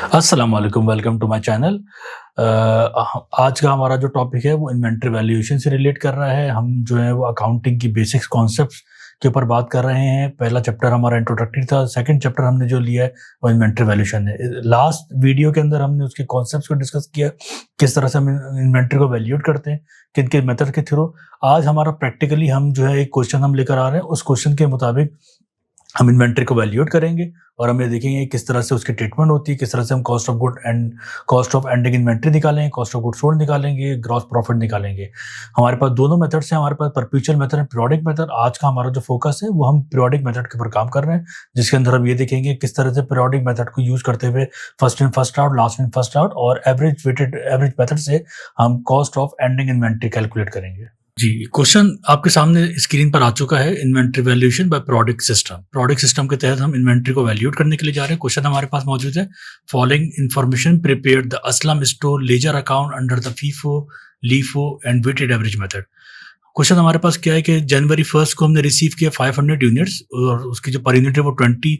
अस्सलाम वालेकुम, welcome to my channel. आज का हमारा जो टॉपिक है वो इन्वेंटरी वैल्यूएशन से रिलेट कर रहा है। हम जो है वो अकाउंटिंग की बेसिक्स कॉन्सेप्ट्स के ऊपर बात कर रहे हैं। पहला चैप्टर हमारा इंट्रोडक्टरी था, सेकंड चैप्टर हमने जो लिया है वो इन्वेंटरी वैल्यूएशन है। लास्ट वीडियो के अंदर हमने उसके कॉन्सेप्ट्स को डिस्कस किया, किस तरह से हम इन्वेंटरी को वैल्यूएट करते हैं, किन किन मेथड के थ्रू। आज हमारा प्रैक्टिकली हम जो है एक क्वेश्चन हम लेकर आ रहे हैं, उस क्वेश्चन के मुताबिक हम इन्वेंटरी को वैल्यूएट करेंगे और हम ये देखेंगे किस तरह से उसकी ट्रीटमेंट होती है, किस तरह से हम cost of good and cost of ending inventory निकालेंगे, कॉस्ट ऑफ गुड सोल्ड निकालेंगे, ग्रॉस प्रॉफिट निकालेंगे। हमारे पास दोनों मेथड्स हैं, हमारे पास perpetual method and periodic method. आज का हमारा जो फोकस है वो हम पीरियोडिक मेथड के ऊपर काम कर रहे हैं, जिसके अंदर हम ये देखेंगे किस तरह से पीरियोडिक मेथड को यूज करते हुए first in first out, last in first out और एवरेज मेथड से हम cost of ending inventory calculate करेंगे। जी, क्वेश्चन आपके सामने स्क्रीन पर आ चुका है। Inventory valuation by periodic system. Periodic system के तहत हम इन्वेंटरी को वैल्यूएट करने के लिए जा रहे हैं। क्वेश्चन हमारे पास मौजूद है। Following information prepared the Aslam store ledger account under the FIFO, LIFO and weighted average method. Question हमारे पास क्या है कि जनवरी 1 को हमने रिसीव किया 500 यूनिट्स और उसकी जो पर यूनिट है वो 20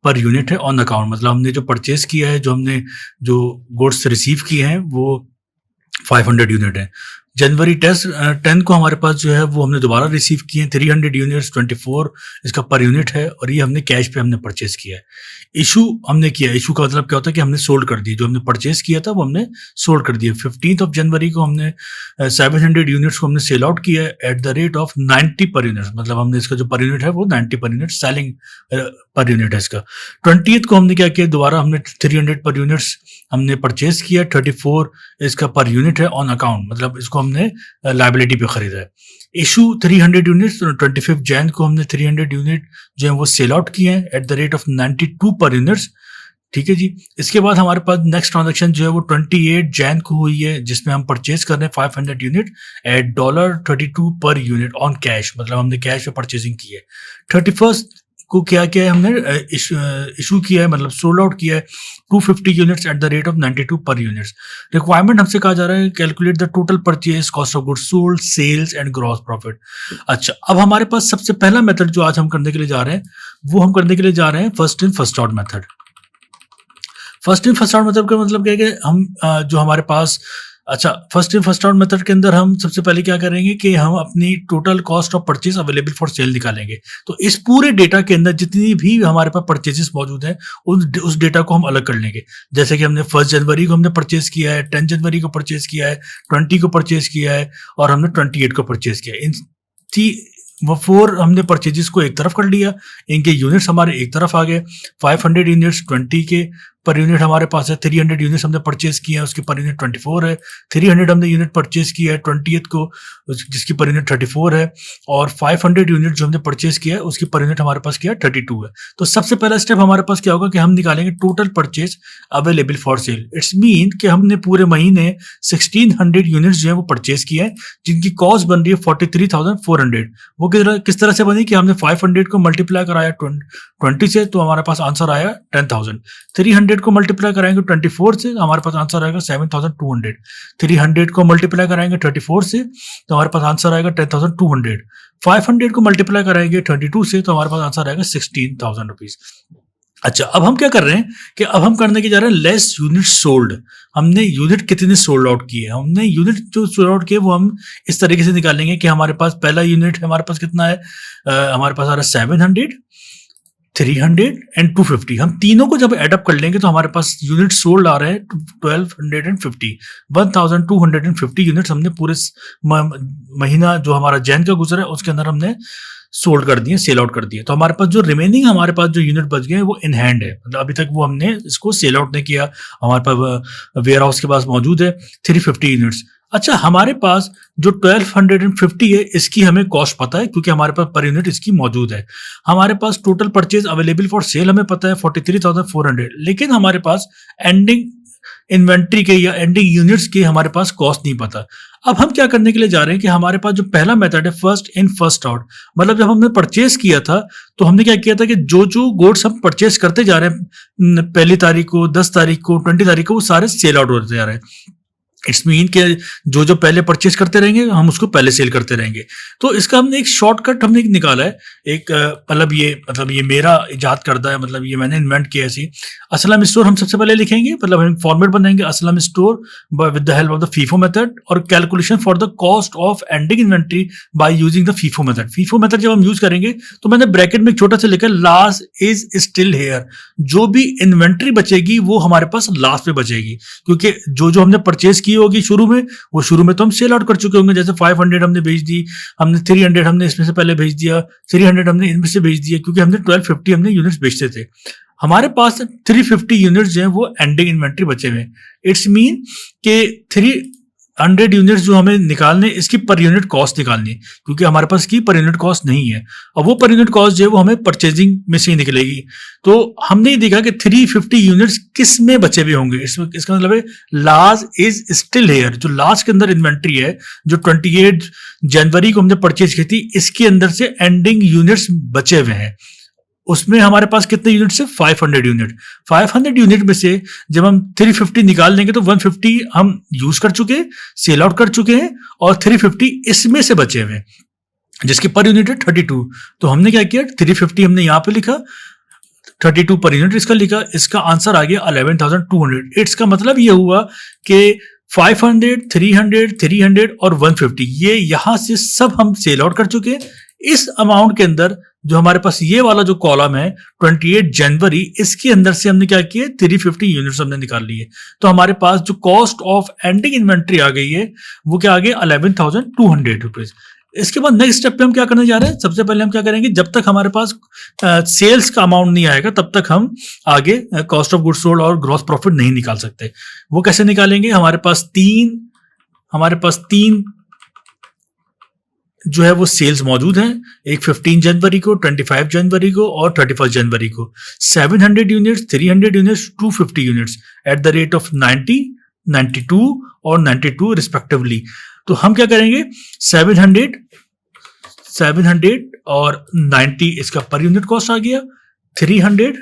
पर यूनिट है ऑन अकाउंट। मतलब हमने जो परचेज किया है, जो गुड्स रिसीव किए हैं वो 500 यूनिट है। जनवरी 10 को हमारे पास जो है वो हमने दोबारा रिसीव किए हैं 300 यूनिट्स, 24 इसका पर यूनिट है और ये हमने कैश पे हमने परचेज किया है। इशू हमने किया, इशू का मतलब क्या होता है कि हमने सोल्ड कर दिया, जो हमने परचेज किया था वो हमने सोल्ड कर दिया। 15 जनवरी को हमने 700 यूनिट्स को हमने सेल आउट किया है eight the rate of 90 per unit. मतलब हमने इसका जो पर यूनिट है वो 90 per unit selling per unit है इसका। 20 को हमने क्या किया, दोबारा हमने 300 पर यूनिट्स हमने परचेज किया, 34 इसका पर यूनिट है ऑन अकाउंट। मतलब इसको हमने लायबिलिटी पे खरीदा है। इशू 300 यूनिट्स, 25 जैन को हमने 300 यूनिट जो है वो सेल आउट किए हैं eight the rate of 92 per units. ठीक है जी। इसके बाद हमारे पास नेक्स्ट ट्रांजैक्शन जो है वो 28 जैन को हुई है, जिसमें हम परचेज कर रहे हैं 500 unit eight $32 per unit on cash. मतलब हमने कैश पे परचेजिंग की है। 31 को क्या किया है, हमने इशू किया है, मतलब सोल्ड आउट किया है 250 units at the rate of 92 per units. Requirement हमसे कहा जा रहा है calculate the total purchase, cost of goods sold, sales and gross profit. अच्छा, अब हमारे पास सबसे पहला मेथड जो आज हम करने के लिए जा रहे हैं वो हम करने के लिए जा रहे हैं first in first out method. First in first out method का मतलब क्या है कि हम जो हमारे पास first in first out method के अंदर हम सबसे पहले क्या करेंगे कि हम अपनी total cost of purchase available for cell निकालेंगे। तो इस पूरे डेटा के अंदर जितनी भी हमारे पास परचेजेस मौजूद हैं उस डेटा को हम अलग कर लेंगे। जैसे कि हमने 1 जनवरी को हमने परचेज किया है, 10 जनवरी को परचेज किया है, 20 को परचेज किया है और हमने 28 को परचेज किया है। इन वो 4 हमने परचेजेस को एक तरफ कर लिया, इनके यूनिट्स हमारे एक तरफ आ गए। 500 यूनिट्स 20 के पर यूनिट हमारे पास है, 300 यूनिट्स हमने परचेज किया है, उसकी पर यूनिट 24 है। 300 हमने यूनिट परचेज किया है 20th को, जिसकी पर यूनिट 34 है और 500 यूनिट जो हमने परचेज किया है उसकी पर यूनिट हमारे पास क्या है 32 है। तो सबसे पहला स्टेप हमारे पास क्या होगा कि हम निकालेंगे total purchase available for cell. It's mean कि हमने पूरे महीने 1600 यूनिट्स जो है वो परचेज किया है, जिनकी कॉस्ट बन रही है 43,400। वो किस तरह से बनी कि हमने 500 को मल्टीप्लाई कराया 20 से, तो हमारे पास आंसर आया 10,000। 300 को मल्टीप्लाई कराएंगे 24 से, हमारे पास आंसर आएगा 7,200। 300 को मल्टीप्लाई कराएंगे 34 से, तो हमारे पास आंसर आएगा 10,200। 500 को मल्टीप्लाई कराएंगे 22 से, तो हमारे पास आंसर आएगा 16,000 रुपीज। अच्छा, अब हम क्या कर रहे हैं कि अब हम करने की जा रहे हैं लेस यूनिट सोल्ड। हमने यूनिट कितने सोल्ड आउट किए, हमने यूनिट जो सोल्ड आउट किए वो हम इस तरीके से निकालेंगे कि हमारे पास पहला यूनिट हमारे पास कितना है, हमारे पास आ रहा है 700, 300 एंड 250। हम तीनों को जब एडअप कर लेंगे तो हमारे पास यूनिट सोल्ड आ रहे हैं 1250 यूनिट्स हमने पूरे महीना जो हमारा जैन का गुजरा है उसके अंदर हमने सोल्ड कर दिए, सेल आउट कर दिए। तो हमारे पास जो रिमेनिंग हमारे पास जो यूनिट बच गए वो इन हैंड है, मतलब अभी तक वो हमने इसको सेल आउट नहीं किया, हमारे पास वेयर हाउस के पास मौजूद है 350 यूनिट्स। अच्छा, हमारे पास जो 1250 है इसकी हमें कॉस्ट पता है क्योंकि हमारे पास पर यूनिट इसकी मौजूद है। हमारे पास total purchase available for sale हमें पता है 43,400, लेकिन हमारे पास एंडिंग इन्वेंट्री के या एंडिंग यूनिट्स की हमारे पास कॉस्ट नहीं पता। अब हम क्या करने के लिए जा रहे हैं कि हमारे पास जो पहला मेथड है फर्स्ट इन फर्स्ट आउट, मतलब जब हमने परचेज किया था तो हमने क्या किया था कि जो गुड्स हम परचेज करते जा रहे हैं 1 तारीख को, 10 तारीख को, 20 तारीख को, वो सारे सेल आउट होते जा रहे हैं। इट्स मीन कि जो पहले परचेज करते रहेंगे हम उसको पहले सेल करते रहेंगे। तो इसका हमने एक शॉर्टकट हमने एक निकाला है, एक मतलब ये मेरा इजाद करदा है, मतलब ये मैंने इन्वेंट किया ऐसी। असलम स्टोर हम सबसे पहले लिखेंगे, मतलब हम फॉर्मेट बनाएंगे Aslam store with the help of the FIFO method, और calculation for the cost of ending inventory by using the FIFO method. FIFO method जब हम यूज करेंगे तो मैंने ब्रैकेट में एक छोटा सा लिखा लास्ट इज स्टिल हेयर, जो भी इन्वेंट्री बचेगी वो हमारे पास लास्ट में बचेगी, क्योंकि जो हमने परचेज की होगी शुरू में, वो शुरू में तो हम सेल आउट कर चुके होंगे। जैसे 500 हमने भेज दी, हमने 300 हमने इसमें से पहले भेज दिया, 300 हमने इनमें से भेज दिया, क्योंकि हमने 1250 हमने यूनिट्स बेचते थे। हमारे पास 350 यूनिट्स जो हैं वो एंडिंग इन्वेंट्री बचे हुए। इट्स मीन के 300 यूनिट्स जो हमें निकालने, इसकी पर यूनिट कॉस्ट निकालनी है, क्योंकि हमारे पास की पर यूनिट कॉस्ट नहीं है, और वो पर यूनिट कॉस्ट जो है वो हमें परचेजिंग में से ही निकलेगी। तो हमने ये देखा कि 350 यूनिट्स किस में बचे हुए होंगे। इसका मतलब है लास्ट इज स्टिल हेयर, जो लास्ट के अंदर इन्वेंट्री है, जो 28 जनवरी को हमने परचेज की थी, इसके अंदर से एंडिंग यूनिट्स बचे हुए हैं। उसमें हमारे पास कितने यूनिट से 500 यूनिट। 500 यूनिट में से जब हम 350 निकाल देंगे तो 150 हम यूज कर चुके हैं, सेल आउट कर चुके हैं, और 350 इसमें से बचे हुए, जिसकी पर यूनिट है 32। तो हमने क्या किया, 350 हमने यहां पे लिखा, 32 पर यूनिट इसका लिखा, इसका आंसर आ गया 11,200। इसका मतलब ये हुआ कि 500, 300, 300 और 150 ये यहां से सब हम सेल आउट कर चुके हैं। इस अमाउंट के अंदर जो हमारे पास ये वाला जो कॉलम है 28 जनवरी, इसके अंदर से हमने क्या किया, 350 यूनिट्स हमने निकाल लिए। तो हमारे पास जो कॉस्ट ऑफ एंडिंग इन्वेंट्री आ गई है वो क्या आ गई, 11,200 रुपीज। इसके बाद नेक्स्ट स्टेप पे हम क्या करने जा रहे हैं, सबसे पहले हम क्या करेंगे, जब तक हमारे पास सेल्स का अमाउंट नहीं आएगा तब तक हम आगे कॉस्ट ऑफ गुड्स सोल्ड और ग्रॉस प्रॉफिट नहीं निकाल सकते। वो कैसे निकालेंगे, हमारे पास तीन जो है वो सेल्स मौजूद हैं, एक 15 जनवरी को, 25 जनवरी को और 31 जनवरी को। 700 units, 300 units, 250 units at the rate of 90, 92 और 92 रिस्पेक्टिवली। तो हम क्या करेंगे, 700 और 90 इसका पर यूनिट कॉस्ट आ गया, 300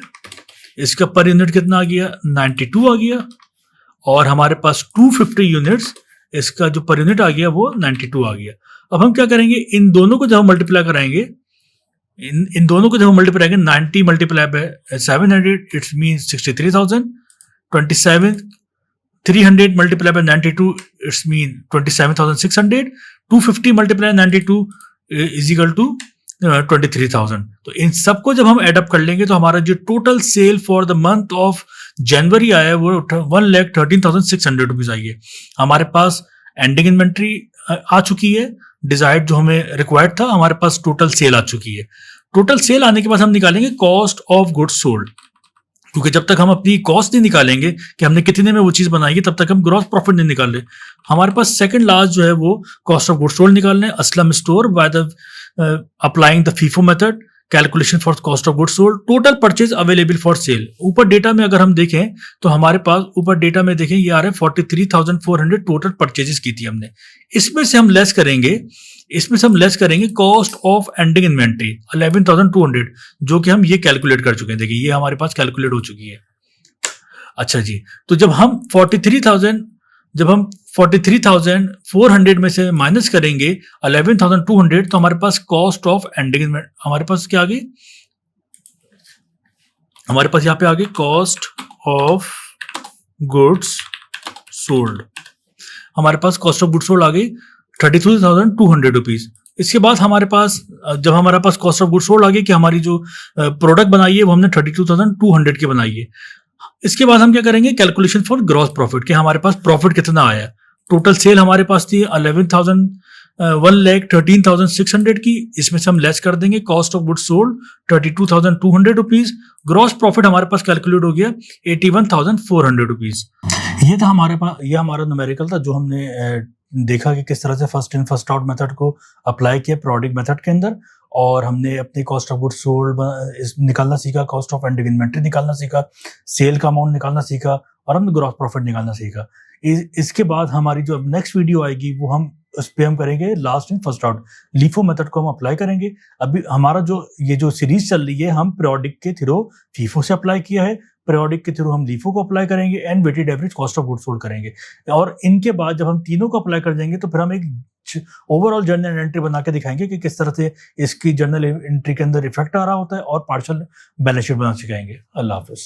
इसका पर यूनिट कितना आ गया, 92 आ गया, और हमारे पास 250 यूनिट्स इसका जो पर यूनिट आ गया वो 92 आ गया। अब हम क्या करेंगे, इन दोनों को जब हम मल्टीप्लाई कराएंगे, इन दोनों को जब हम मल्टीप्लाई करेंगे, 90 multiply by 700 it's mean 63,000, 27 300 multiply by 92 it's mean 27,600, 250 multiply 92 is equal to 23,000। तो इन सबको जब हम एडअप कर लेंगे तो हमारा जो total sale for the month of January आया है वो 1,13,600 रुपीज आई है। हमारे पास एंडिंग इन्वेंट्री आ चुकी है, डिजायर्ड जो हमें रिक्वायर्ड था, हमारे पास टोटल सेल आ चुकी है। टोटल सेल आने के बाद हम निकालेंगे कॉस्ट ऑफ गुड्स सोल्ड, क्योंकि जब तक हम अपनी कॉस्ट नहीं निकालेंगे कि हमने कितने में वो चीज बनाई है, तब तक हम ग्रॉस प्रॉफिट नहीं निकाल रहे। हमारे पास सेकंड लास्ट जो है वो कॉस्ट ऑफ गुड्स सोल्ड निकालने, Aslam store by the applying the FIFO method, calculation for cost of goods sold, total purchase available for cell. ऊपर डेटा में अगर हम देखें तो हमारे पास ऊपर डेटा में देखें ये आ रहा है 43,400 टोटल परचेजेस की थी हमने। इसमें से हम लेस करेंगे कॉस्ट ऑफ एंडिंग इन्वेंट्री 11,200, जो कि हम ये कैलकुलेट कर चुके हैं। देखिए ये हमारे पास कैलकुलेट हो चुकी है। अच्छा जी, तो जब हम 43,400 में से माइनस करेंगे 11,200, तो हमारे पास कॉस्ट ऑफ एंडिंग, हमारे पास क्या आ गई, हमारे पास यहाँ पे आ गई कॉस्ट ऑफ गुड्स सोल्ड। हमारे पास कॉस्ट ऑफ गुड्स सोल्ड आ गई 32,200 रुपीज। इसके बाद हमारे पास जब हमारे पास कॉस्ट ऑफ गुड्स सोल्ड आ गई कि हमारी जो प्रोडक्ट बनाई है वो हमने 32,200 की बनाई है। इसके बाद हम क्या करेंगे, कैलकुलेशन फॉर ग्रॉस प्रॉफिट, कि हमारे पास प्रॉफिट कितना आया। टोटल सेल हमारे पास थी 1,13,600 की, इसमें से हम लेस कर देंगे cost of goods sold 32,200 rupees. Gross profit हमारे पास कैलकुलेट हो गया 81,400 रुपीज। ये था हमारे पास, ये हमारा न्यूमेरिकल था जो हमने देखा कि किस तरह से first in first out method को अप्लाई किया प्रोडक्ट मेथड के अंदर, और हमने अपनी कॉस्ट ऑफ गुड्स सोल्ड निकालना सीखा, कॉस्ट ऑफ एंडिंग इन्वेंट्री निकालना सीखा, सेल का अमाउंट निकालना सीखा, और हमने ग्रॉस प्रॉफिट निकालना सीखा। इसके बाद हमारी जो नेक्स्ट वीडियो आएगी वो हम उस पर हम करेंगे last in first out, LIFO method को हम अप्लाई करेंगे। अभी हमारा जो ये जो सीरीज चल रही है हम पीरियोडिक के थ्रू फीफो से अप्लाई किया है, पीरियोडिक के थ्रू हम लीफो को अप्लाई करेंगे and weighted average cost of goods sold करेंगे। और इनके बाद जब हम तीनों को अप्लाई कर देंगे तो फिर हम एक ओवरऑल जर्नल एंट्री बना के दिखाएंगे कि किस तरह से इसकी जर्नल एंट्री के अंदर इफेक्ट आ रहा होता है और पार्शियल बैलेंस शीट बना सिखाएंगे। अल्लाह हाफिज।